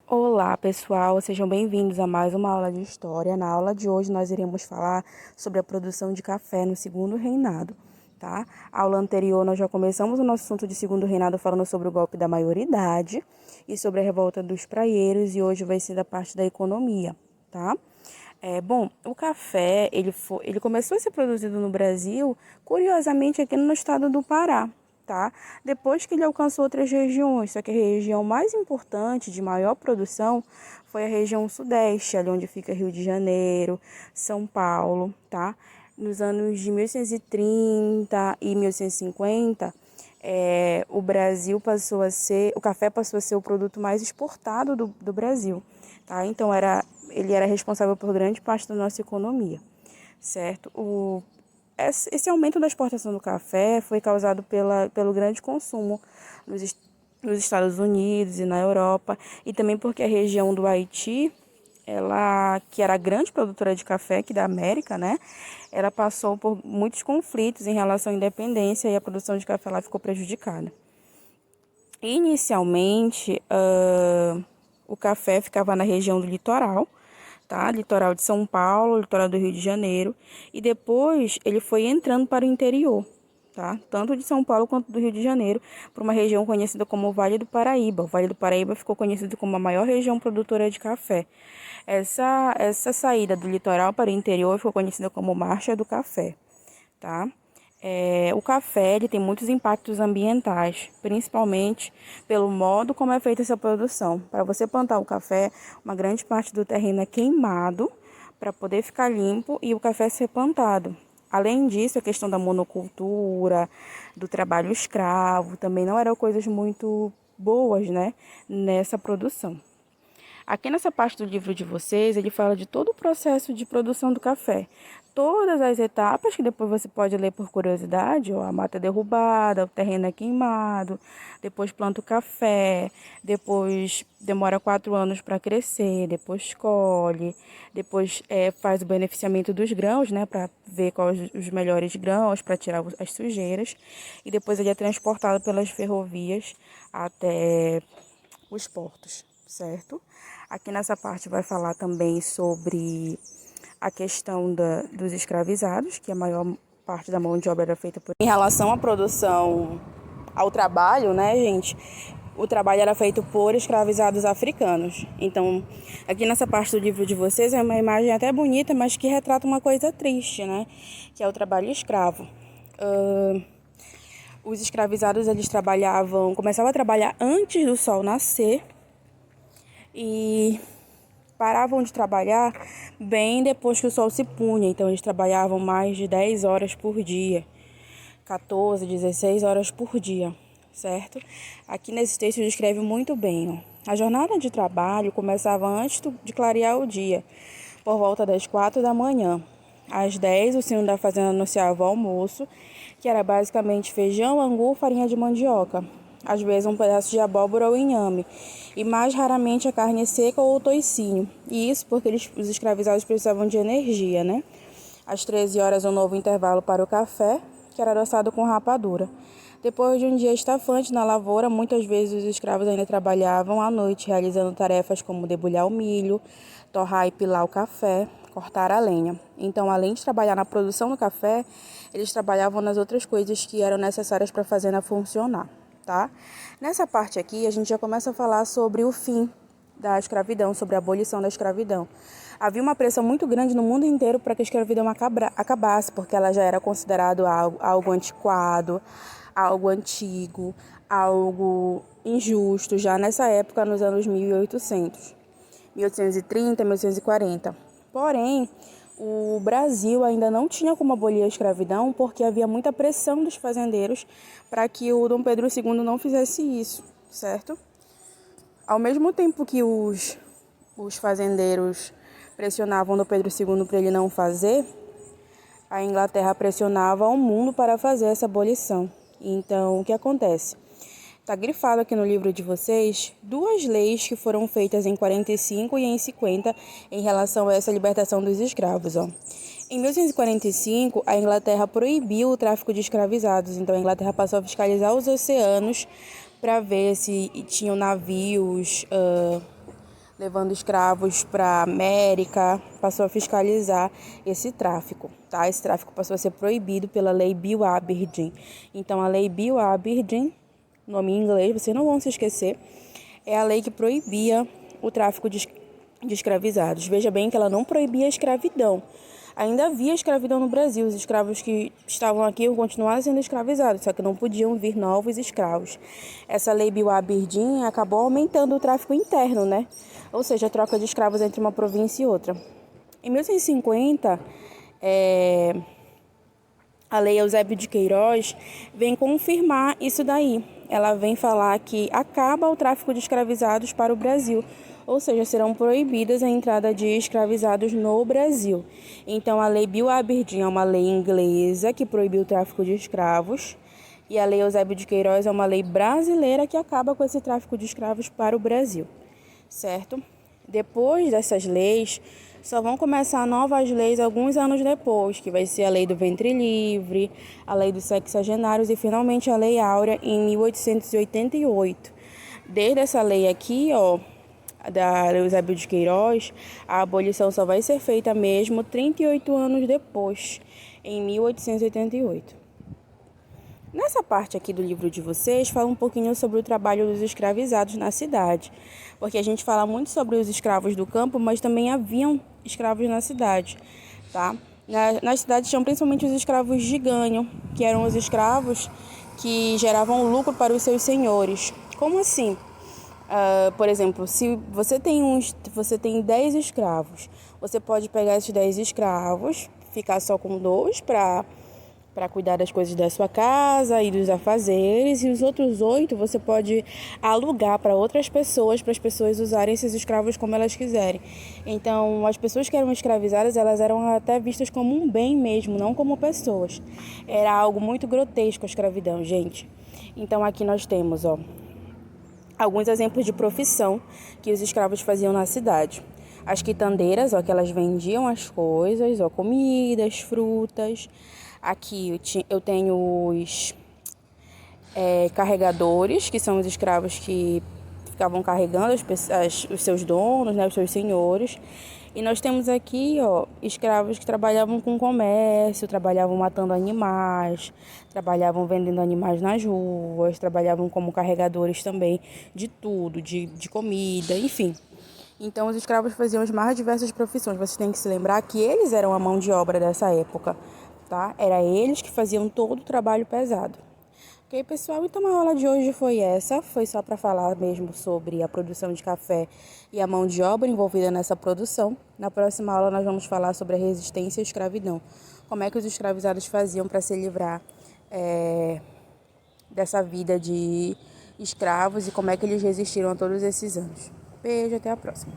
Olá, pessoal, sejam bem-vindos a mais uma aula de história. Na aula de hoje, nós iremos falar sobre a produção de café no Segundo Reinado, tá? A aula anterior, nós já começamos o nosso assunto de Segundo Reinado falando sobre o golpe da maioridade e sobre a revolta dos praieiros, e hoje vai ser da parte da economia, tá? Bom, o café, ele começou a ser produzido no Brasil, curiosamente, aqui no estado do Pará, tá? Depois que ele alcançou outras regiões, só que a região mais importante, de maior produção, foi a região sudeste, ali onde fica Rio de Janeiro, São Paulo, tá? Nos anos de 1830 e 1850, o café passou a ser o produto mais exportado do Brasil, tá? Então, ele era responsável por grande parte da nossa economia, certo? Esse aumento da exportação do café foi causado pelo grande consumo nos, nos Estados Unidos e na Europa, e também porque a região do Haiti, ela, que era a grande produtora de café aqui da América, né? Ela passou por muitos conflitos em relação à independência e a produção de café lá ficou prejudicada. Inicialmente, o café ficava na região do litoral, tá? Litoral de São Paulo, litoral do Rio de Janeiro, e depois ele foi entrando para o interior, tá? Tanto de São Paulo quanto do Rio de Janeiro, para uma região conhecida como Vale do Paraíba. O Vale do Paraíba ficou conhecido como a maior região produtora de café. Essa saída do litoral para o interior ficou conhecida como Marcha do Café, tá? O café ele tem muitos impactos ambientais, principalmente pelo modo como é feita essa produção. Para você plantar o café, uma grande parte do terreno é queimado para poder ficar limpo e o café ser plantado. Além disso, a questão da monocultura, do trabalho escravo, também não eram coisas muito boas, né, nessa produção. Aqui nessa parte do livro de vocês, ele fala de todo o processo de produção do café. Todas as etapas que depois você pode ler por curiosidade, ó, a mata é derrubada, o terreno é queimado, depois planta o café, depois demora 4 anos para crescer, depois colhe, depois faz o beneficiamento dos grãos, né, para ver quais os melhores grãos, para tirar as sujeiras, e depois ele é transportado pelas ferrovias até os portos, certo? Aqui nessa parte vai falar também sobre a questão dos escravizados, que a maior parte da mão de obra era feita por... Em relação à produção, ao trabalho, né, gente? O trabalho era feito por escravizados africanos. Então, aqui nessa parte do livro de vocês é uma imagem até bonita, mas que retrata uma coisa triste, né? Que é o trabalho escravo. Os escravizados, eles começavam a trabalhar antes do sol nascer e paravam de trabalhar bem depois que o sol se punha. Então, eles trabalhavam mais de 10 horas por dia, 14, 16 horas por dia, certo? Aqui nesse texto descreve muito bem, ó. A jornada de trabalho começava antes de clarear o dia, por volta das 4 da manhã. Às 10, o senhor da fazenda anunciava o almoço, que era basicamente feijão, angu, farinha de mandioca, às vezes um pedaço de abóbora ou inhame, e mais raramente a carne seca ou o toicinho. E isso porque os escravizados precisavam de energia, né? Às 13 horas, um novo intervalo para o café, que era adoçado com rapadura. Depois de um dia estafante na lavoura, muitas vezes os escravos ainda trabalhavam à noite, realizando tarefas como debulhar o milho, torrar e pilar o café, cortar a lenha. Então, além de trabalhar na produção do café, eles trabalhavam nas outras coisas que eram necessárias para a fazenda funcionar, tá? Nessa parte aqui, a gente já começa a falar sobre o fim da escravidão, sobre a abolição da escravidão. Havia uma pressão muito grande no mundo inteiro para que a escravidão acabasse, porque ela já era considerado algo antiquado, algo antigo, algo injusto, já nessa época, nos anos 1800, 1830, 1840. Porém, o Brasil ainda não tinha como abolir a escravidão, porque havia muita pressão dos fazendeiros para que o Dom Pedro II não fizesse isso, certo? Ao mesmo tempo que os fazendeiros pressionavam Dom Pedro II para ele não fazer, a Inglaterra pressionava o mundo para fazer essa abolição. Então, o que acontece? Está grifado aqui no livro de vocês 2 leis que foram feitas em 45 e em 50 em relação a essa libertação dos escravos. Ó. Em 1845, a Inglaterra proibiu o tráfico de escravizados. Então, a Inglaterra passou a fiscalizar os oceanos para ver se tinham navios levando escravos para a América, passou a fiscalizar esse tráfico, tá? Esse tráfico passou a ser proibido pela Lei Bill Aberdeen. Então, a Lei Bill Aberdeen, nome em inglês, vocês não vão se esquecer, é a lei que proibia o tráfico de escravizados. Veja bem que ela não proibia a escravidão. Ainda havia escravidão no Brasil. Os escravos que estavam aqui continuavam sendo escravizados, só que não podiam vir novos escravos. Essa lei Bill Aberdeen acabou aumentando o tráfico interno, né? Ou seja, a troca de escravos entre uma província e outra. Em 1850, a Lei Eusébio de Queiroz vem confirmar isso daí. Ela vem falar que acaba o tráfico de escravizados para o Brasil, ou seja, serão proibidas a entrada de escravizados no Brasil. Então, a Lei Bill Aberdeen é uma lei inglesa que proibiu o tráfico de escravos, e a Lei Eusébio de Queiroz é uma lei brasileira que acaba com esse tráfico de escravos para o Brasil, certo? Depois dessas leis, só vão começar novas leis alguns anos depois, que vai ser a Lei do Ventre Livre, a Lei dos Sexagenários e, finalmente, a Lei Áurea em 1888. Desde essa lei aqui, da Eusébio de Queiroz, a abolição só vai ser feita mesmo 38 anos depois, em 1888. Nessa parte aqui do livro de vocês, fala um pouquinho sobre o trabalho dos escravizados na cidade, porque a gente fala muito sobre os escravos do campo, mas também haviam escravos na cidade, tá? Nas cidades tinham principalmente os escravos de ganho, que eram os escravos que geravam lucro para os seus senhores. Como assim? Por exemplo, se você tem 10 escravos, você pode pegar esses 10 escravos, ficar só com 2 para cuidar das coisas da sua casa e dos afazeres, e os outros 8 você pode alugar para outras pessoas, para as pessoas usarem esses escravos como elas quiserem. Então, as pessoas que eram escravizadas, elas eram até vistas como um bem mesmo, não como pessoas. Era algo muito grotesco a escravidão, gente. Então, aqui nós temos, alguns exemplos de profissão que os escravos faziam na cidade. As quitandeiras, que elas vendiam as coisas, comidas, frutas. Aqui eu tenho os carregadores, que são os escravos que ficavam carregando os seus donos, né, os seus senhores. E nós temos aqui, escravos que trabalhavam com comércio, trabalhavam matando animais, trabalhavam vendendo animais nas ruas, trabalhavam como carregadores também de tudo, de comida, enfim. Então, os escravos faziam as mais diversas profissões. Vocês têm que se lembrar que eles eram a mão de obra dessa época, tá? Era eles que faziam todo o trabalho pesado. Ok, pessoal? Então, a aula de hoje foi essa. Foi só para falar mesmo sobre a produção de café e a mão de obra envolvida nessa produção. Na próxima aula, nós vamos falar sobre a resistência e a escravidão. Como é que os escravizados faziam para se livrar dessa vida de escravos e como é que eles resistiram a todos esses anos. Beijo, até a próxima.